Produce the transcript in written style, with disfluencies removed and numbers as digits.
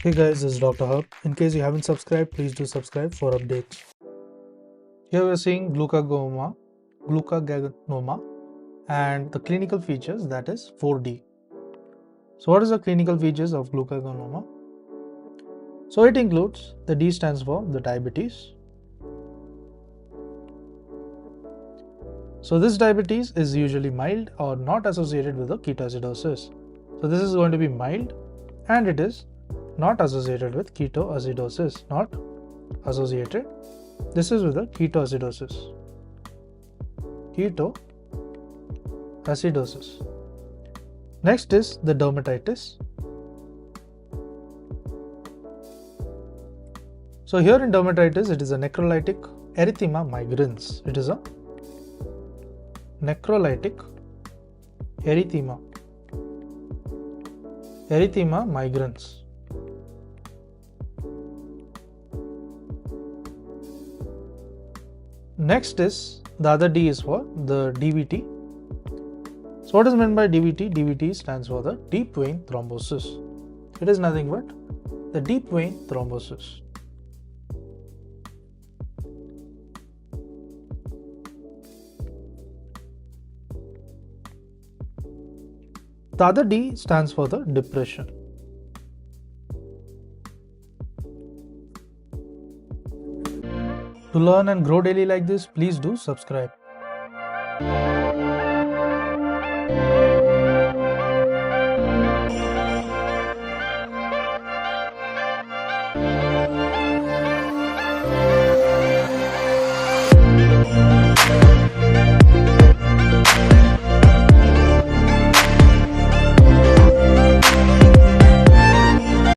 Hey guys, this is Dr. Hub. In case you haven't subscribed, please do subscribe for updates. Here we are seeing glucaganoma and the clinical features, that is 4D. So what is the clinical features of glucaganoma? So it includes, the D stands for the diabetes. So this diabetes is usually mild or not associated with the ketoacidosis. So this is going to be mild and it is not associated with ketoacidosis, not associated. This is with the ketoacidosis. Ketoacidosis. Next is the dermatitis. So here in dermatitis, it is a necrolytic erythema migrans. It is a necrolytic erythema migrans. Next is the other D is for the DVT. So what is meant by DVT? DVT stands for the deep vein thrombosis. It is nothing but the deep vein thrombosis. The other D stands for the depression. To learn and grow daily like this, please do subscribe.